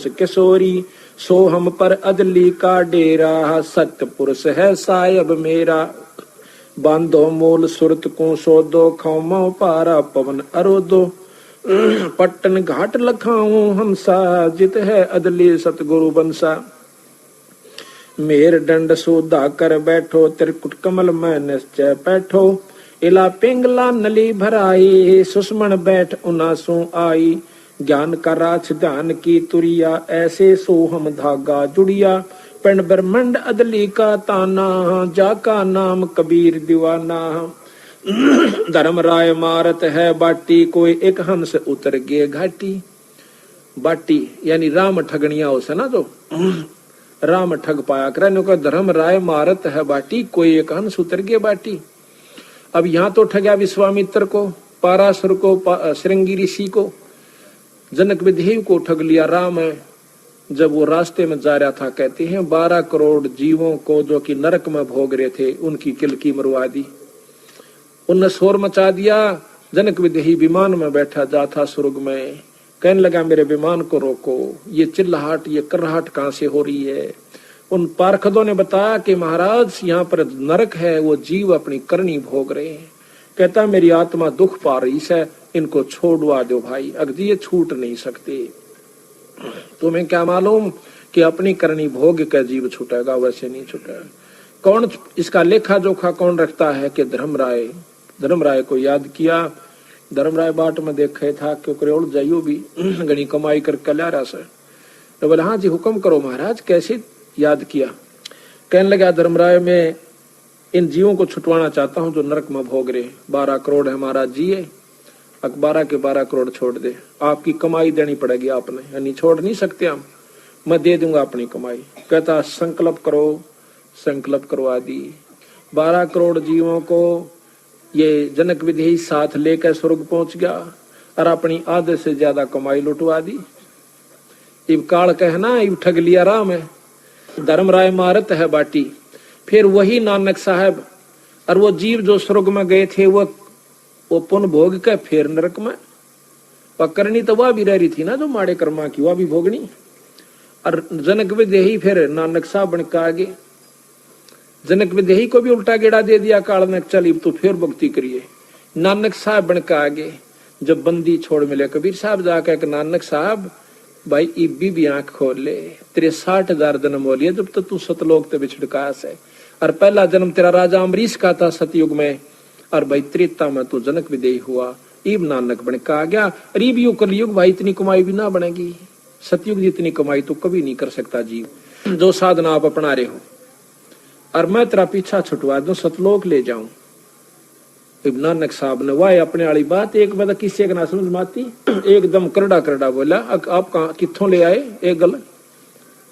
पुरुष किशोरी, सो हम पर अदली का डेरा, सत्य पुरुष है सायब मेरा। बांधो मूल सुरत को सोदो, खाओ पारा पवन अरोदो, पट्टन घाट लखाऊं हमसा, जित है अदली सतगुरु बंसा। मेर दंड सोधा कर बैठो, त्रिकुट कमल में निश्चय बैठो, इला पिंगला नली भराई, सुषमण बैठ उनासू आई। ज्ञान का राछ ध्यान की तुरिया, ऐसे सो हम धागा जुड़िया, पिंड ब्रह्मंड अदली का ताना, जाका नाम कबीर दीवाना। धर्म राय मारत है बाटी, कोई एक हंस उतर गए घाटी। बाटी यानी राम ठगनिया उसे ना, जो राम ठग पाया करे का धर्म राय मारत है बाटी, कोई एक हंस उतर गए बाटी। अब यहाँ तो ठगया विश्वामित्र को, पारासुर को, श्रृंगी ऋषि को, जनक विदेह को ठग लिया राम है। जब वो रास्ते में जा रहा था, कहते हैं 12 करोड़ जीवों को जो कि नरक में भोग रहे थे, उनकी किलकी मरवा दी। उनने शोर मचा दिया। जनक विदेही विमान में बैठा जा था स्वर्ग में, कहने लगा मेरे विमान को रोको, ये चिल्लाहट ये करहाट कहां से हो रही है। उन पार्षदों ने बताया कि महाराज यहाँ पर नरक है, वो जीव अपनी करनी भोग रहे हैं। कहता मेरी आत्मा दुख पा रही है, इनको छोड़वा दो भाई, अगदी ये छूट नहीं सकते। तुम्हें क्या मालूम कि अपनी करनी भोग का जीव छूटेगा, वैसे नहीं छूटेगा। कौन इसका लेखा जोखा कौन रखता है कि धर्मराय को याद किया। धर्मराय बाट में देखे था क्यों करोड़ जाइयो भी घनी कमाई करके ला रहा सर। तो बोले हाँ जी हुक्म करो महाराज, कैसे याद किया। कहने लगा धर्मराय मैं इन जीवों को छुटवाना चाहता हूँ जो नरक में भोग रहे। 12 करोड़ है महाराज जी, 12 के 12 करोड़ छोड़ दे, आपकी कमाई देनी पड़ेगी आपने, यानी छोड़ नहीं सकते हम, मैं दे दूंगा अपनी कमाई। कहता संकल्प करवा दी। 12 करोड़ जीवों को ये जनक विदेही साथ लेकर स्वर्ग पहुंच गया और अपनी आधे से ज्यादा कमाई लुटवा दी। इब काल कहना इब ठग लिया राम है, धर्मराय मारत है बाटी। फिर वही नानक साहब और वो जीव जो स्वर्ग में गए थे वो पुण्य भोग के फिर नरक में, वह करनी तो वह भी रह रही थी ना जो माड़े कर्मा की, वह भी भोगनी। और जनक विदेही फिर नानक साहब बन के आगे, जनक विदेही को भी उल्टा गेड़ा दे दिया काल ने, चल तो फिर भक्ति करिए। नानक साहब बन के आगे जब बंदी छोड़ मिले कबीर साहब जाकर नानक साहब भाई इब्बी भी आंख खोल ले, तेरे 60,000 जन्म हो लिए जब तक तू सतलोक ते बिछड़का है, और पहला जन्म तेरा राजा अमरीश का था सतयुग में, और भाई त्रेता में तू जनक विदेही हुआ, इब नानक बन के आ गया। और इब युग कलयुग भाई इतनी कमाई भी ना बनेगी, सतयुग जितनी कमाई तो कभी नहीं कर सकता जीव। जो साधना आप अपना रहे हो और मैं तेरा पीछा छुटवा दूं, सतलोक ले जाऊं। इब नानक साहब ने वाह अपने वाली बात एक मतलब किसी का ना समझ माती, एकदम करड़ा करड़ा बोला आप कहा कितों ले आए एक गल,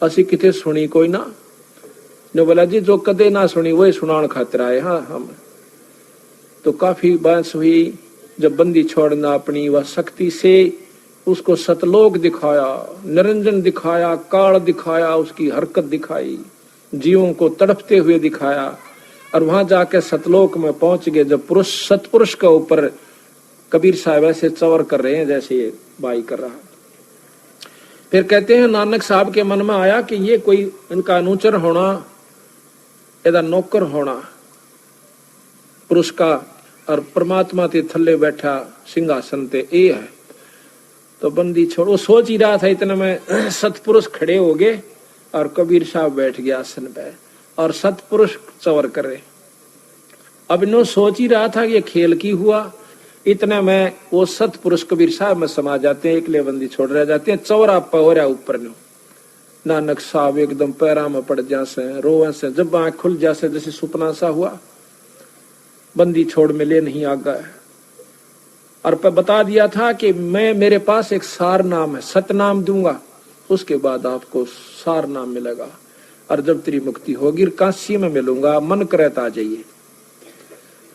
असी किथे सुनी कोई ना। ने बोला जी जो कदे ना सुनी वही सुनान खातिर आए। हाँ हम तो काफी बहस हुई। जब बंदी छोड़ना अपनी वह शक्ति से उसको सतलोक दिखाया, निरंजन दिखाया, काल दिखाया, उसकी हरकत दिखाई, जीवों को तड़पते हुए दिखाया, और वहां जाके सतलोक में पहुंच गए। जब पुरुष सतपुरुष के ऊपर कबीर साहब ऐसे चवर कर रहे हैं जैसे ये बाई कर रहा। फिर कहते हैं नानक साहब के मन में आया कि ये कोई इनका अनुचर होना, यदा नौकर होना पुरुष का, और परमात्मा के थल्ले बैठा सिंहासन ते ए है। तो बंदी छोड़, वो सोच ही रहा था इतने में सतपुरुष खड़े हो गए और कबीर साहब बैठ गया आसन पे और सतपुरुष चवर करे। अब नो सोच ही रहा था ये खेल की हुआ, इतने में वो सतपुरुष कबीर साहब में समा जाते हैं, एकले बंदी छोड़ रह जाते हैं। चवर आप हो रहा ऊपर नो, नानक साहब एकदम पैरा में पड़ जासे, रोवे से, जब आंख खुल जासे जैसे सुपना सा हुआ, बंदी छोड़ मिले नहीं आ गए। और बता दिया था कि मैं मेरे पास एक सार नाम है, सतनाम दूंगा, उसके बाद आपको सार नाम मिलेगा, और जब तेरी मुक्ति होगी काशी में मिलूंगा, मन करता आ जाइए।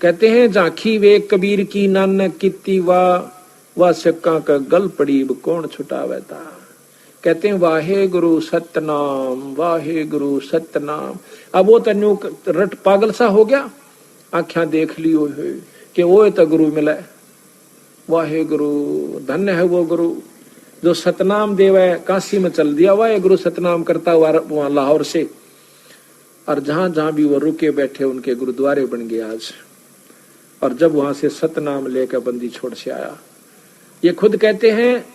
कहते हैं झांकी वे कबीर की नानक कित्ती वाह शक्का का गल पड़ी कौन छुटावेता। कहते हैं वाहे गुरु सतनाम, वाहे गुरु सतनाम। अब वो तन्यू रट पागल सा हो गया, आख्या देख लियो कि वो तो गुरु मिला, वाहे गुरु, धन्य है वो गुरु जो सतनाम देव है काशी में चल दिया हुआ है गुरु सतनाम करता हुआ वहां लाहौर से, और जहां जहां भी वो रुके बैठे उनके गुरुद्वारे बन गए आज। और जब वहां से सतनाम लेकर बंदी छोड़ से आया, ये खुद कहते हैं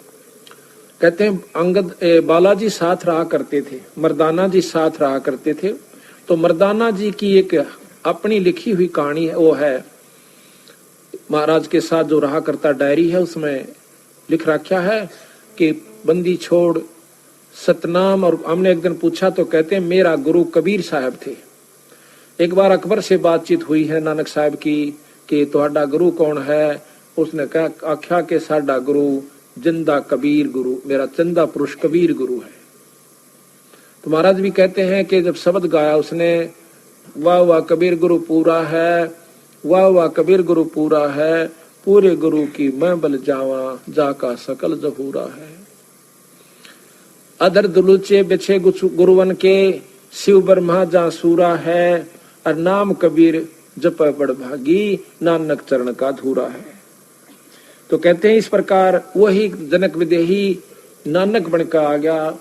अंगद बालाजी साथ रहा करते थे, मर्दाना जी साथ रहा करते थे। तो मर्दाना जी की एक अपनी लिखी हुई कहानी है, वो है महाराज के साथ जो रहा करता डायरी है, उसमें लिख रखा है कि बंदी छोड़ सतनाम। और हमने एक दिन पूछा तो कहते हैं मेरा गुरु कबीर साहब थे। एक बार अकबर से बातचीत हुई है नानक साहब की कि ਤੁਹਾਡਾ गुरु कौन है, उसने कहा आख्या के साडा गुरु जिंदा कबीर गुरु, मेरा चंदा पुरुष कबीर गुरु है। तो महाराज भी कहते हैं कि जब शब्द गाया उसने, वाह वाह कबीर गुरु पूरा है, वाह वाह कबीर गुरु पूरा है, पूरे गुरु की मैं बल जावा, जाका सकल जहूरा है। अदर दुलूचे बिछे गुरुवन के, शिव ब्रह्मा जा सूरा है, और नाम कबीर जप बड़ भागी, नानक चरण का धूरा है। तो कहते हैं इस प्रकार वही जनक विदेही नानक बनकर आ गया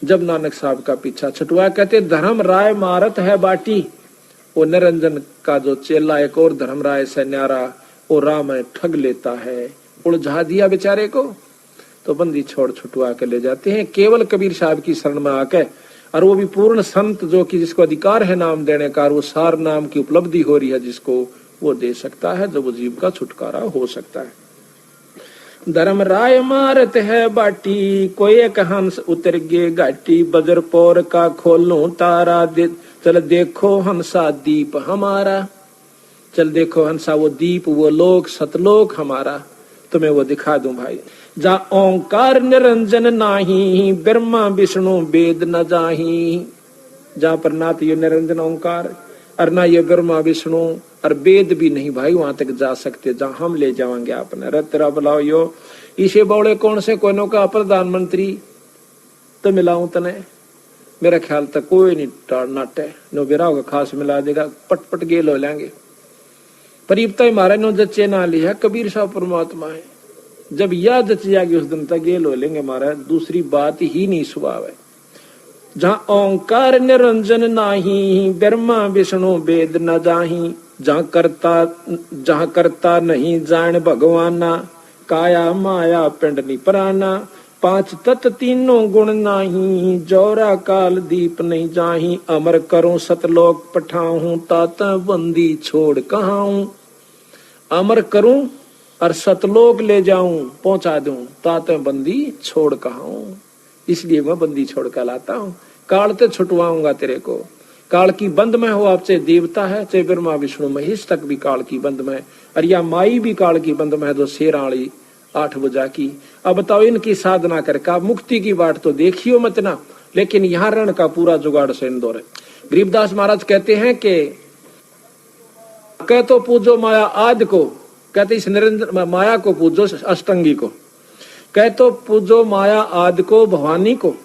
जब नानक साहब का पीछा छुटवाया। कहते धर्म राय मारत है बाटी, वो निरंजन का जो चेला एक और धर्म राय से न्यारा, वो राम ठग लेता है, उलझा दिया बेचारे को। तो बंदी छोड़ छुटवा के ले जाते हैं केवल कबीर साहब की शरण में आके, और वो भी पूर्ण संत जो कि जिसको अधिकार है नाम देने का, वो सार नाम की उपलब्धि हो रही है जिसको, वो दे सकता है, जो वो जीव का छुटकारा हो सकता है। धर्म राय मारत है बाटी, कोई एक हंस उतर गे घाटी, बजर पौर का खोलूं तारा, चल देखो हंसा दीप हमारा। चल देखो हंसा वो दीप, वो लोक सतलोक हमारा, तुम्हें वो दिखा दूं भाई। जा ओंकार निरंजन नाही, ब्रह्मा विष्णु वेद न जाही। जहां पर ना तो ये निरंजन ओंकार और ना ये ब्रह्मा विष्णु और वेद भी नहीं भाई वहां तक जा सकते जहां हम ले जाएंगे आपने। अरे तेरा बुलाओ यो इसे बौड़े कौन से कोनों का प्रधानमंत्री तो मिलाऊं तने, मेरा ख्याल तक कोई नहीं नाटे नो बिरा होगा खास मिला देगा, पट गेल हो लेंगे। परीबता मारे नो जच्चे ना लिया, कबीर साहब परमात्मा है। जब यह जच जाएगी उस दिन तक गेल हो लेंगे महाराज, दूसरी बात ही नहीं स्वभाव है। जहाँ ओंकार निरंजन नाही, ब्रह्मा विष्णु वेद न जाही। जहाँ करता नहीं जान भगवाना, काया माया पिंड निपराना। पांच तत्व तीनों गुण नाही, जोरा काल दीप नहीं जाही। अमर करूं सतलोक पठाऊं, ताता बंदी छोड़ कहाऊं। अमर करूं और सतलोक ले जाऊं, पहुंचा दूं, ताते बंदी छोड़ कहाऊं। इसलिए मैं बंदी छोड़ कर लाता हूँ, काल ते छुटवाऊंगा तेरे को। काल की बंद में हो, आपसे देवता है चाहे ब्रह्मा विष्णु महेश तक भी काल की बंद में, और या माई भी काल की बंद में है, जो शेराणी 8 बुझा की। अब बताओ इनकी साधना करके आप मुक्ति की बात तो देखियो मत ना, लेकिन यहाँ रण का पूरा जुगाड़ से इंदौर है। गरीबदास महाराज कहते हैं कि कह तो पूजो माया आदि को, कहते इस निरंजन माया को पूजो अष्टंगी को, कह तो पूजो माया आदि को भवानी को,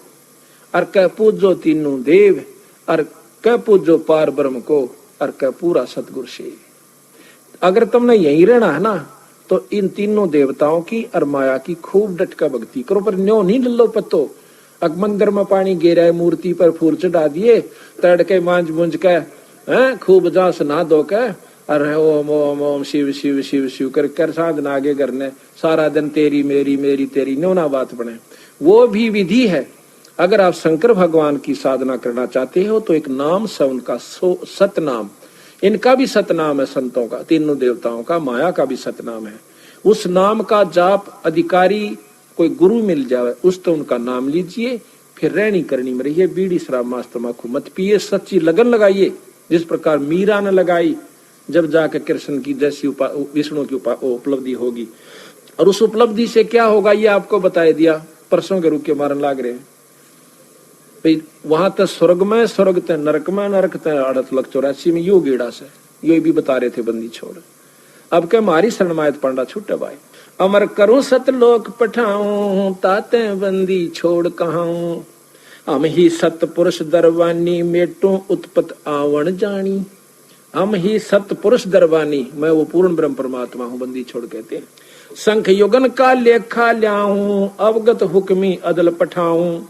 और कह पूजो तीनों देव, और कह पूजो पार ब्रह्म को, और कह पूरा सतगुरु से। अगर तुमने यही रहना है ना तो इन तीनों देवताओं की और माया की खूब डटका भक्ति करो, पर न्यो नहीं डल्लो पत्तो। अग मंदिर में पानी गिरा है, मूर्ति पर फूल चढ़ा दिए, तड़के मांझ मुंझ के खूब जास नहा धो के, अरे ओम ओम ओम शिव शिव शिव शिव कर साधना आगे करने, सारा दिन तेरी मेरी मेरी तेरी, न्यो ना बात बने। वो भी विधि है। अगर आप शंकर भगवान की साधना करना चाहते हो तो एक नाम से उनका सतनाम, इनका भी सतनाम है संतों का, तीनों देवताओं का, माया का भी सतनाम है। उस नाम का जाप अधिकारी कोई गुरु मिल जाए उस तो उनका नाम लीजिए, फिर रहनी करनी में रहिए, बीड़ी शराब मांस तंबाकू मत पिए, सच्ची लगन लगाइए जिस प्रकार मीरा ने लगाई, जब जाकर कृष्ण की जैसी विष्णु की उपलब्धि होगी। और उस उपलब्धि से क्या होगा ये आपको बताया दिया, परसों के रूप के मारन लाग रहे हैं भाई। वहां तक स्वर्ग में, स्वर्ग ते नरक में, नरक ते 8,84,000 में, यो गेड़ा से ये भी बता रहे थे बंदी छोड़। अब क्या मारी शरणमायत पंडा छूटे भाई। अमर करूं सतलोक पठाऊं, ताते बंदी छोड़ कहाऊं। हम ही सतपुरुष दरवानी, मेटो उत्पत आवण जानी। हम ही सतपुरुष दरवानी, मैं वो पूर्ण ब्रह्म परमात्मा हूं, बंदी छोड़ कहते हैं। शंख युगन का लेखा ल्याऊं, अवगत हुक्मी अदल पठाऊं।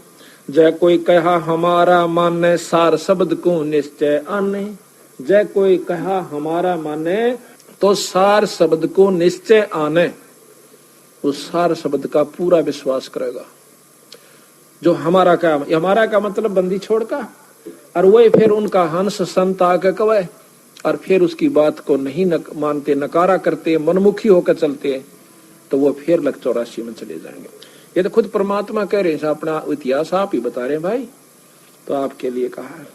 जय कोई कहा हमारा माने, सार शब्द को निश्चय आने। जय कोई कहा हमारा माने, तो सार शब्द को निश्चय आने। उस सार शब्द का पूरा विश्वास करेगा। जो हमारा का मतलब बंदी छोड़ का, और वही फिर उनका हंस संत आके कवे, और फिर उसकी बात को नहीं मानते, नकारा करते, मनमुखी होकर चलते हैं, तो वो फिर लग 84 में चले जाएंगे। ये तो खुद परमात्मा कह रहे हैं, अपना इतिहास आप ही बता रहे हैं भाई। तो आपके लिए कहा है,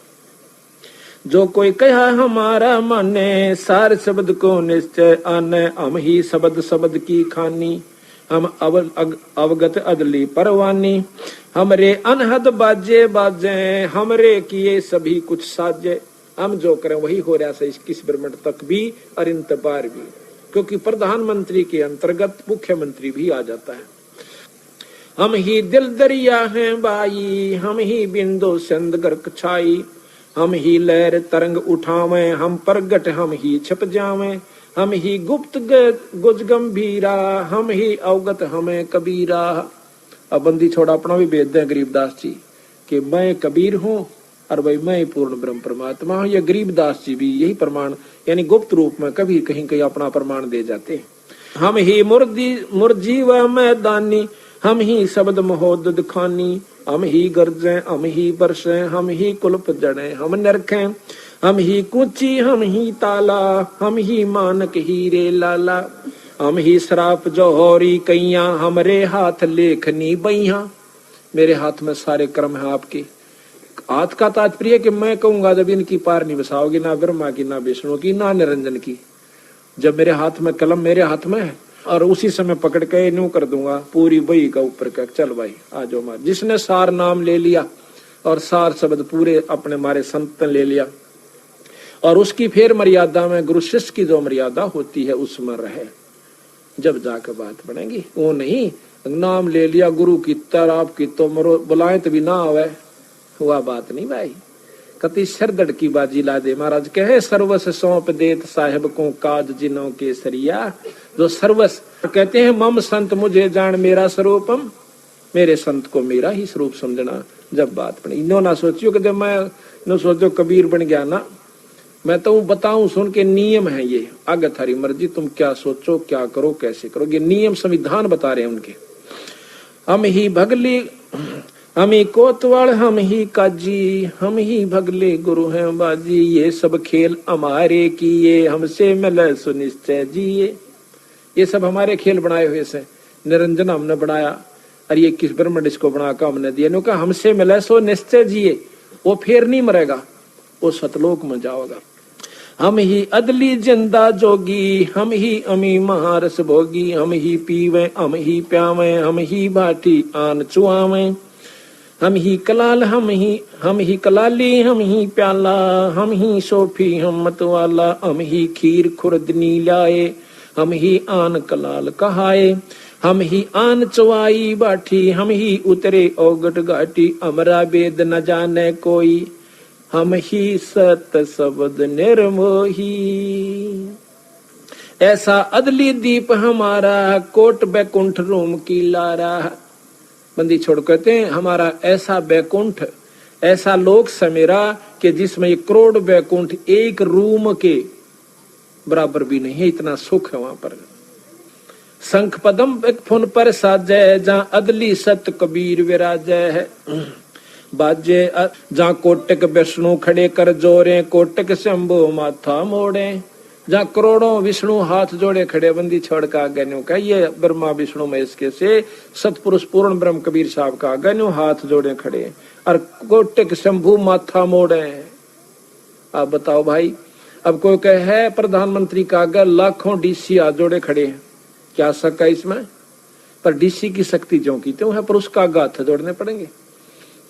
जो कोई कहा हमारा माने, सार शब्द को निश्चय आने। हम ही शब्द शब्द की खानी, हम अवगत अदली परवानी। हमरे अनहद बाजे बाजे, हमरे किए सभी कुछ साजे। हम जो करें वही हो रहा है 21 ब्रह्मंड तक भी और इन तबार भी, क्योंकि प्रधानमंत्री के अंतर्गत मुख्यमंत्री भी आ जाता है। हम ही दिल दरिया हैं बाई, हम ही बिंदु सिंध गर्क छाई। हम ही लहर तरंग उठावे, हम प्रगट हम ही छिप जावे। हम ही गुप्त गुज गंभीरा, हम ही अवगत हमें कबीरा। अब बंदी छोड़ा अपना भी भेद दें गरीबदास जी कि मैं कबीर हूँ और भाई मैं पूर्ण ब्रह्म परमात्मा हूँ। ये गरीबदास जी भी यही प्रमाण यानी गुप्त रूप में कभी कहीं कहीं अपना प्रमाण दे जाते हैं। हम ही मुर्जी व मैदानी, हम ही शब्द महोदद खानी। हम ही गरजे हम ही बरसे, हम ही कुल्प जड़े हम नरखे। हम ही कुची हम ही ताला, हम ही मानक हीरे लाला। हम ही श्राप जौहरी कैया, हमरे हाथ लेखनी बैया। मेरे हाथ में सारे कर्म है आपके। हाथ का तात्पर्य कि मैं कहूंगा जब इनकी पार नहीं बसाओगी, ना ब्रह्मा की, ना विष्णु की, ना निरंजन की। जब मेरे हाथ में कलम मेरे हाथ में है और उसी समय पकड़ के न्यू कर दूंगा पूरी बही का ऊपर का, चल भाई आ जाओ मार। जिसने सार नाम ले लिया और सार शब्द पूरे अपने मारे संत ले लिया, और उसकी फिर मर्यादा में गुरु शिष्य की जो मर्यादा होती है उसमें रहे, जब जाकर बात बनेगी। वो नहीं नाम ले लिया गुरु की तर आपकी तो मरो बुलाए तो भी ना आवे, हुआ बात नहीं भाई। कति सरदड़ की बाजी ला दे। महाराज कहे सर्वस सौंप देत साहेब को काज जिनों के सरिया। जो सर्वस कहते हैं मम संत मुझे जान मेरा स्वरूपम, मेरे संत को मेरा ही स्वरूप समझना। जब बात बनी इन्हों ना सोचियो कि जब मैं न सोचो कबीर बन गया ना, मैं तो बताऊं सुन के नियम है ये, आगे थारी मर्जी तुम क्या सोचो क्या करो कैसे करो, ये नियम संविधान बता रहे हैं उनके। हम ही भगली हम ही कोतवाल हम ही काजी, हम ही भगले गुरु हैं बाजी। ये सब खेल हमारे किए, हमसे मिले सुनिश्चय जिए। ये सब हमारे खेल बनाए हुए से, निरंजन हमने बनाया और ये किस ब्रह्मंड इसको बना कर हमने दिया। नो कहा हमसे मिले सो निश्चय जिए, वो फिर नहीं मरेगा, वो सतलोक में जाओगा। हम ही अदली जिंदा जोगी, हम ही अमी महारस भोगी। हम ही पीवे हम ही प्यावे, हम ही बाटी आन चुआवे। हम ही कलाल हम ही कलाली, हम ही प्याला, हम ही सोफी हम मतवाला। हम ही खीर खुर्दनी लाए, हम ही आन कलाल कहाए। हम ही आन चवाई बाठी, हम ही उतरे औगट घाटी। अमरा वेद न जाने कोई, हम ही सत शब्द निर्मोही। ऐसा अदली दीप हमारा, कोट बैकुंठ रोम की लारा। बंदी छोड़ कहते हैं हमारा ऐसा बैकुंठ, ऐसा लोक समेरा कि जिसमें 1 करोड़ बैकुंठ एक रूम के बराबर भी नहीं है, इतना सुख है वहां पर। शंख पदम एक फुन पर साजय, जहाँ अदली सत कबीर विराजय है। बाजे जहाँ कोटक विष्णु खड़े कर जोरे, कोटक शंभु माथा मोड़े। जहाँ करोड़ों विष्णु हाथ जोड़े खड़े, बंदी छोड़ का आगे का ये ब्रह्मा विष्णु महेश के से सतपुरुष पूर्ण ब्रह्म कबीर साहब का आगे हाथ जोड़े खड़े, और कोटक शंभु माथा मोड़े। आप बताओ भाई, अब कोई कहे है प्रधानमंत्री का आगे लाखों डीसी हाथ जोड़े खड़े हैं, क्या शक है इसमें? पर डीसी की शक्ति जो की त्यों है, पर उसका आगे हाथ जोड़ने पड़ेंगे।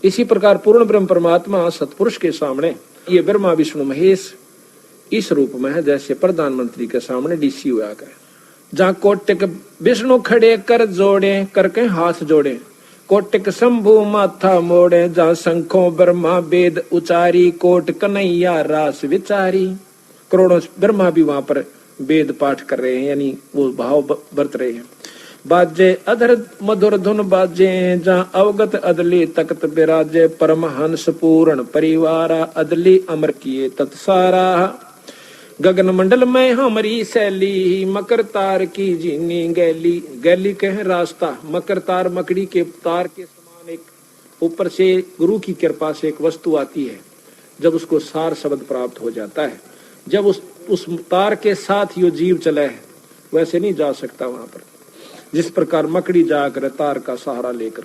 इसी प्रकार पूर्ण ब्रह्म परमात्मा सतपुरुष के सामने ये ब्रह्मा विष्णु महेश इस रूप में है जैसे प्रधानमंत्री के सामने डीसी हुआ कर। जहाँ कोटक विष्णु खड़े कर जोड़े, करके हाथ जोड़े। कोटक शंभु माथा मोड़े, जहाँ शंखों ब्रह्मा वेद उचारी। कोट कन्हैया रास विचारी। करोड़ों ब्रह्मा भी वहां पर वेद पाठ कर रहे हैं, यानी वो भाव बरत रहे हैं। बाजे अधर मधुर धुन बाजे, जहाँ अवगत अदली तख्त बिराजे, परमहंस पूर्ण परिवारा, अदली अमर किए तत्सारा। गगन मंडल में हमारी शैली, मकर तार की जीनी गैली। गैली कहे रास्ता, मकर तार मकड़ी के तार के समान एक ऊपर से गुरु की कृपा से एक वस्तु आती है, जब उसको सार शब्द प्राप्त हो जाता है, जब उस तार के साथ यो जीव चला है, वैसे नहीं जा सकता वहां पर, जिस प्रकार मकड़ी जाकर तार का सहारा लेकर।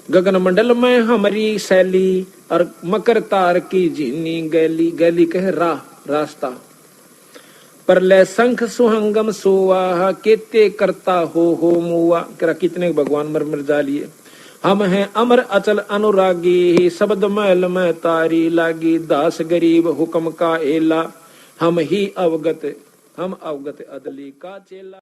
गगन मंडल में हमारी शैली, और मकर तार की झीनी गैली। गैली कहे राह, रास्ता। परलय शंख सुहंगम सोवा, केते करता हो मुआ। करा कितने भगवान मर जा लिए। हम हैं अमर अचल अनुरागी, शब्द मैल में तारी लागी। दास गरीब हुक्म का एला, हम अवगत अदली का चेला।